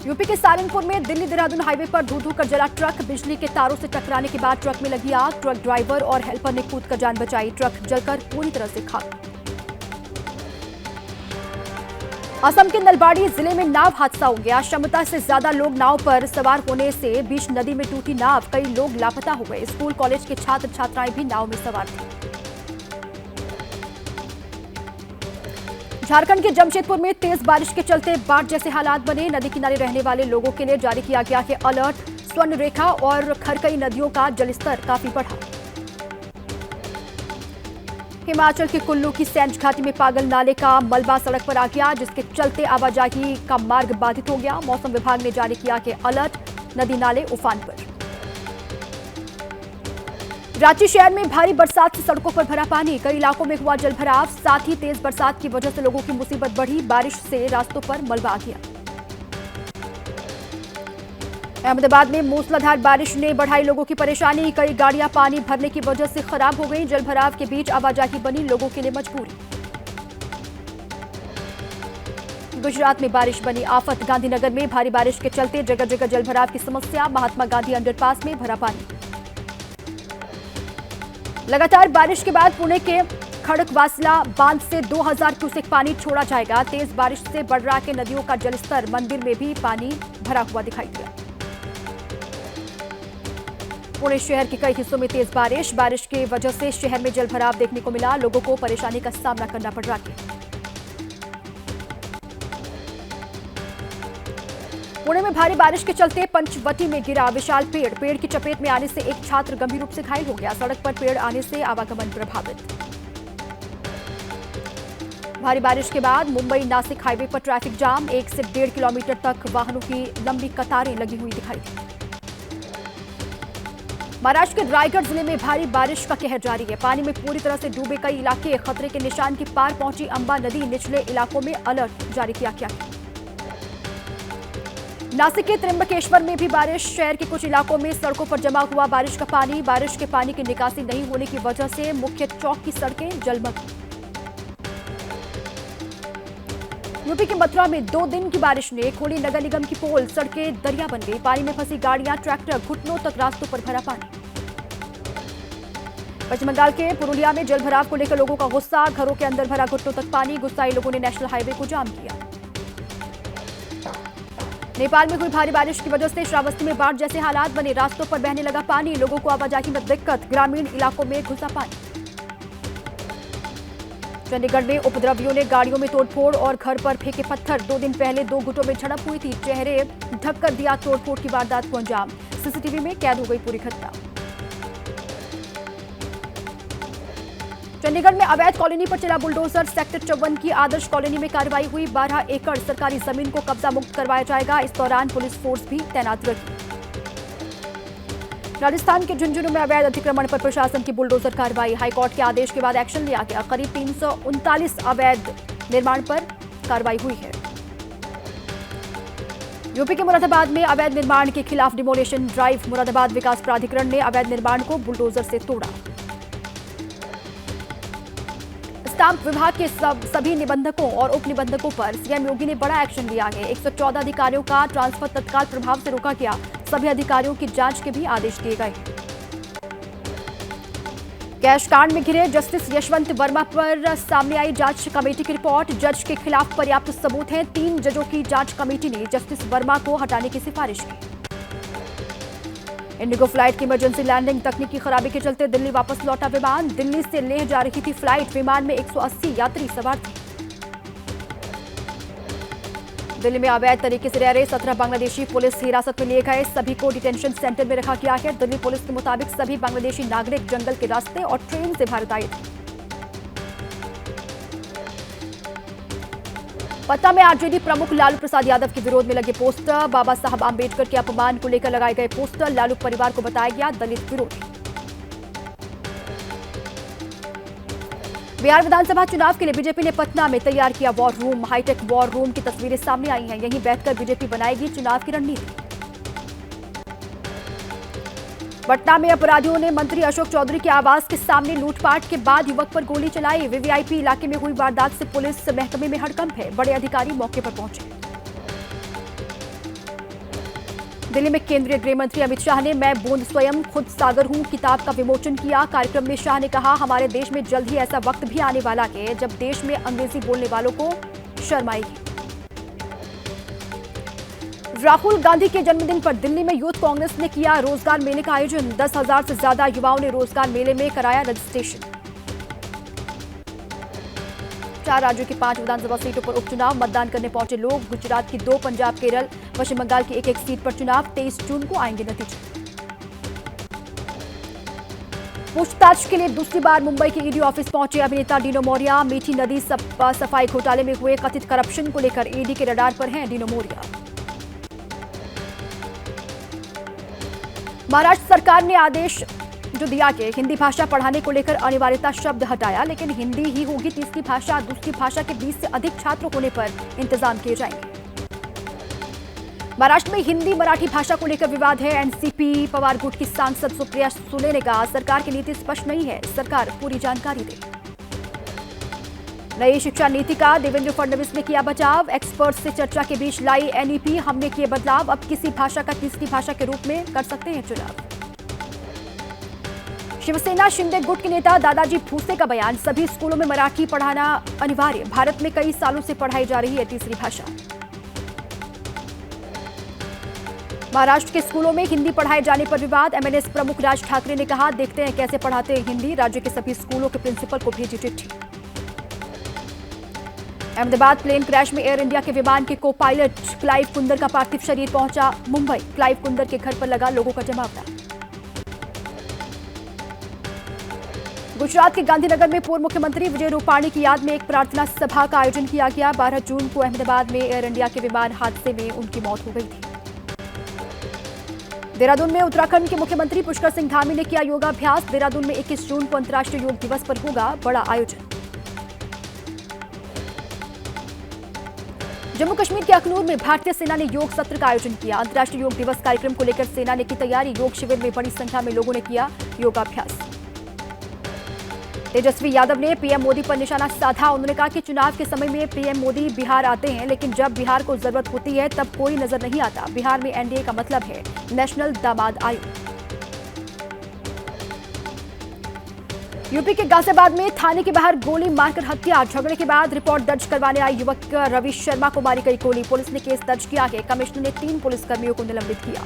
UP के सारनपुर में Delhi Dehradun highway पर धू धू कर जला ट्रक। बिजली के तारों से टकराने के बाद ट्रक में लगी आग। ट्रक ड्राइवर और हेल्पर ने कूदकर जान बचाई। ट्रक जलकर पूरी तरह से खाक। असम के नलबाड़ी जिले में नाव हादसा हो गया। क्षमता से ज्यादा लोग नाव पर सवार होने से बीच नदी में टूटी नाव। कई लोग लापता हो गए। स्कूल कॉलेज के छात्र छात्राएं भी नाव में सवार थे। झारखंड के जमशेदपुर में तेज बारिश के चलते बाढ़ जैसे हालात बने। नदी किनारे रहने वाले लोगों के लिए जारी किया गया है अलर्ट। स्वर्ण रेखा और खरकई नदियों का जलस्तर काफी बढ़ा। हिमाचल के कुल्लू की सैंज घाटी में पागल नाले का मलबा सड़क पर आ गया, जिसके चलते आवाजाही का मार्ग बाधित हो गया। मौसम विभाग ने जारी किया है अलर्ट। नदी नाले उफान पर। रांची शहर में भारी बरसात से सड़कों पर भरा पानी। कई इलाकों में हुआ जलभराव। साथ ही तेज बरसात की वजह से लोगों की मुसीबत बढ़ी। बारिश से रास्तों पर मलबा आ गया। अहमदाबाद में मूसलाधार बारिश ने बढ़ाई लोगों की परेशानी। कई गाड़ियां पानी भरने की वजह से खराब हो गई। जलभराव के बीच आवाजाही बनी लोगों के लिए मजबूरी। गुजरात में बारिश बनी आफत। गांधीनगर में भारी बारिश के चलते जगह जगह जलभराव की समस्या। महात्मा गांधी अंडरपास में भरा पानी। लगातार बारिश के बाद पुणे के खड़कवासला बांध से 2000 क्यूसेक पानी छोड़ा जाएगा। तेज बारिश से बढ़ रहा है नदियों का जलस्तर। मंदिर में भी पानी भरा हुआ दिखाई दिया। पुणे शहर के कई हिस्सों में तेज बारिश की वजह से शहर में जलभराव देखने को मिला। लोगों को परेशानी का सामना करना पड़ रहा है। पुणे में भारी बारिश के चलते पंचवटी में गिरा विशाल पेड़ की चपेट में आने से एक छात्र गंभीर रूप से घायल हो गया। सड़क पर पेड़ आने से आवागमन प्रभावित। भारी बारिश के बाद मुंबई नासिक हाईवे पर ट्रैफिक जाम। 1 से 1.5 किलोमीटर तक वाहनों की लंबी कतारें लगी हुई दिखाई दी। महाराष्ट्र के रायगढ़ जिले में भारी बारिश का कहर जारी है। पानी में पूरी तरह से डूबे कई इलाके। खतरे के निशान के पार पहुंची अंबा नदी। निचले इलाकों में अलर्ट जारी किया गया है। नासिक के त्र्यंबकेश्वर में भी बारिश। शहर के कुछ इलाकों में सड़कों पर जमा हुआ बारिश का पानी। बारिश के पानी की निकासी नहीं होने की वजह से मुख्य चौक की सड़कें जलमग्न। यूपी के मथुरा में 2 दिन की बारिश ने खोली नगर निगम की पोल। सड़कें दरिया बन गई। पानी में फंसी गाड़ियां, ट्रैक्टर, घुटनों तक रास्तों पर भरा पानी। पश्चिम बंगाल के पुरुलिया में जलभराव को लेकर लोगों का गुस्सा। घरों के अंदर भरा घुटनों तक पानी। गुस्साए लोगों ने नेशनल हाईवे को जाम किया। नेपाल में हुई भारी बारिश की वजह से श्रावस्ती में बाढ़ जैसे हालात बने। रास्तों पर बहने लगा पानी। लोगों को आवाजाही में दिक्कत। ग्रामीण इलाकों में घुसा पानी। चंडीगढ़ में उपद्रवियों ने गाड़ियों में तोड़फोड़ और घर पर फेंके पत्थर। 2 दिन पहले 2 गुटों में झड़प हुई थी। चेहरे ढककर दिया तोड़फोड़ की वारदात को अंजाम। सीसीटीवी में कैद हो गई पूरी घटना। चंडीगढ़ में अवैध कॉलोनी पर चला बुलडोजर। सेक्टर 54 की आदर्श कॉलोनी में कार्रवाई हुई। 12 एकड़ सरकारी जमीन को कब्जा मुक्त करवाया जाएगा। इस दौरान पुलिस फोर्स भी तैनात रही। राजस्थान के झुंझुनू में अवैध अतिक्रमण पर प्रशासन की बुलडोजर कार्रवाई। हाईकोर्ट के आदेश के बाद एक्शन लिया गया। करीब 339 अवैध निर्माण पर कार्रवाई हुई है। यूपी के मुरादाबाद में अवैध निर्माण के खिलाफ डिमोलिशन ड्राइव। मुरादाबाद विकास प्राधिकरण ने अवैध निर्माण को बुलडोजर से तोड़ा। स्टाम्प विभाग के सभी निबंधकों और उप निबंधकों पर सीएम योगी ने बड़ा एक्शन लिया है। 114 अधिकारियों का ट्रांसफर तत्काल प्रभाव से रोका गया। सभी अधिकारियों की जांच के भी आदेश दिए गए। कैश कांड में घिरे जस्टिस यशवंत वर्मा पर सामने आई जांच कमेटी की रिपोर्ट। जज के खिलाफ पर्याप्त सबूत हैं। 3 जजों की जांच कमेटी ने जस्टिस वर्मा को हटाने की सिफारिश की। इंडिगो फ्लाइट की इमरजेंसी लैंडिंग तकनीकी खराबी के चलते दिल्ली वापस लौटा विमान। दिल्ली से लेह जा रही थी फ्लाइट। विमान में 180 यात्री सवार थे। दिल्ली में अवैध तरीके से रह रहे 17 बांग्लादेशी पुलिस हिरासत में लिए गए। सभी को डिटेंशन सेंटर में रखा गया है। दिल्ली पुलिस के मुताबिक सभी बांग्लादेशी नागरिक जंगल के रास्ते और ट्रेन से भारत आए थे। पटना में आरजेडी प्रमुख लालू प्रसाद यादव के विरोध में लगे पोस्टर। बाबा साहब आंबेडकर के अपमान को लेकर लगाए गए पोस्टर। लालू परिवार को बताया गया दलित विरोधी। बिहार विधानसभा चुनाव के लिए बीजेपी ने पटना में तैयार किया war room. Hi tech war room की तस्वीरें सामने आई हैं। यहीं बैठकर बीजेपी बनाएगी चुनाव की रणनीति। पटना में अपराधियों ने मंत्री अशोक चौधरी के आवास के सामने लूटपाट के बाद युवक पर गोली चलाई। वीवीआईपी इलाके में हुई वारदात से पुलिस महकमे में हड़कंप है। बड़े अधिकारी मौके पर पहुंचे। दिल्ली में केंद्रीय गृह मंत्री अमित शाह ने मैं बूंद स्वयं खुद सागर हूं किताब का विमोचन किया। कार्यक्रम में शाह ने कहा, हमारे देश में जल्द ही ऐसा वक्त भी आने वाला है जब देश में अंग्रेजी बोलने वालों को शर्म आएगी। राहुल गांधी के जन्मदिन पर दिल्ली में यूथ कांग्रेस ने किया रोजगार मेले का आयोजन। 10,000 से ज्यादा युवाओं ने रोजगार मेले में कराया रजिस्ट्रेशन। 4 राज्यों की 5 विधानसभा सीटों पर उपचुनाव, मतदान करने पहुंचे लोग। गुजरात की 2, पंजाब, केरल, पश्चिम बंगाल की 1-1 सीट पर चुनाव। 23 जून को आएंगे नतीजे। पूछताछ के लिए दूसरी बार मुंबई के ईडी ऑफिस पहुंचे अभिनेता डिनो मोरिया। मीठी नदी सफाई घोटाले में हुए कथित करप्शन को लेकर ईडी के रडार पर हैं डिनो मोरिया। महाराष्ट्र सरकार ने आदेश जो दिया कि हिंदी भाषा पढ़ाने को लेकर अनिवार्यता शब्द हटाया, लेकिन हिंदी ही होगी तीसरी भाषा। दूसरी भाषा के 20 से अधिक छात्र होने पर इंतजाम किए जाएंगे। महाराष्ट्र में हिंदी मराठी भाषा को लेकर विवाद है। एनसीपी पवार गुट की सांसद सुप्रिया सुले ने कहा, सरकार की नीति स्पष्ट नहीं है, सरकार पूरी जानकारी दे। नई शिक्षा नीति का देवेंद्र फडणवीस ने किया बचाव। एक्सपर्ट से चर्चा के बीच लाई एनईपी, हमने किए बदलाव। अब किसी भाषा का तीसरी भाषा के रूप में कर सकते हैं चुनाव। शिवसेना शिंदे गुट के नेता दादाजी भूसे का बयान, सभी स्कूलों में मराठी पढ़ाना अनिवार्य। भारत में कई सालों से पढ़ाई जा रही है तीसरी भाषा। महाराष्ट्र के स्कूलों में हिंदी पढ़ाए जाने पर विवाद। एमएनएस प्रमुख राज ठाकरे ने कहा, देखते हैं कैसे पढ़ाते हैं हिंदी। राज्य के सभी स्कूलों के प्रिंसिपल को भेजी चिट्ठी। अहमदाबाद प्लेन क्रैश में एयर इंडिया के विमान के को पायलट क्लाइव कुंदर का पार्थिव शरीर पहुंचा मुंबई। क्लाइव कुंदर के घर पर लगा लोगों का जमावड़ा। गुजरात के गांधीनगर में पूर्व मुख्यमंत्री विजय रूपाणी की याद में एक प्रार्थना सभा का आयोजन किया गया। 12 जून को अहमदाबाद में एयर इंडिया के विमान हादसे में उनकी मौत हो गई थी। देहरादून में उत्तराखंड के मुख्यमंत्री पुष्कर सिंह धामी ने किया योगाभ्यास। देहरादून में 21 जून को अंतर्राष्ट्रीय योग दिवस पर होगा बड़ा आयोजन। जम्मू कश्मीर के अखनूर में भारतीय सेना ने योग सत्र का आयोजन किया। अंतर्राष्ट्रीय योग दिवस कार्यक्रम को लेकर सेना ने की तैयारी। योग शिविर में बड़ी संख्या में लोगों ने किया योगाभ्यास। तेजस्वी यादव ने पीएम मोदी पर निशाना साधा। उन्होंने कहा कि चुनाव के समय में पीएम मोदी बिहार आते हैं, लेकिन जब बिहार को जरूरत होती है तब कोई नजर नहीं आता। बिहार में एनडीए का मतलब है नेशनल दामाद आयोग। यूपी के गाजियाबाद में थाने के बाहर गोली मारकर हत्या। झगड़े के बाद रिपोर्ट दर्ज करवाने आए युवक रवि शर्मा को मारी गई गोली। पुलिस ने केस दर्ज किया है। कमिश्नर ने 3 पुलिसकर्मियों को निलंबित किया।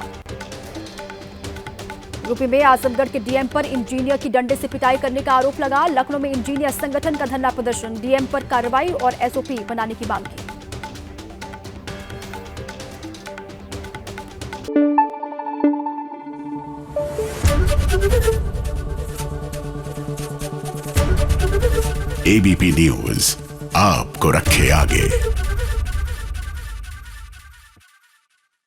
यूपी में आजमगढ़ के डीएम पर इंजीनियर की डंडे से पिटाई करने का आरोप लगा। लखनऊ में इंजीनियर संगठन का धरना प्रदर्शन। डीएम पर कार्रवाई और एसओपी बनाने की मांग की। एबीपी न्यूज आपको रखे आगे।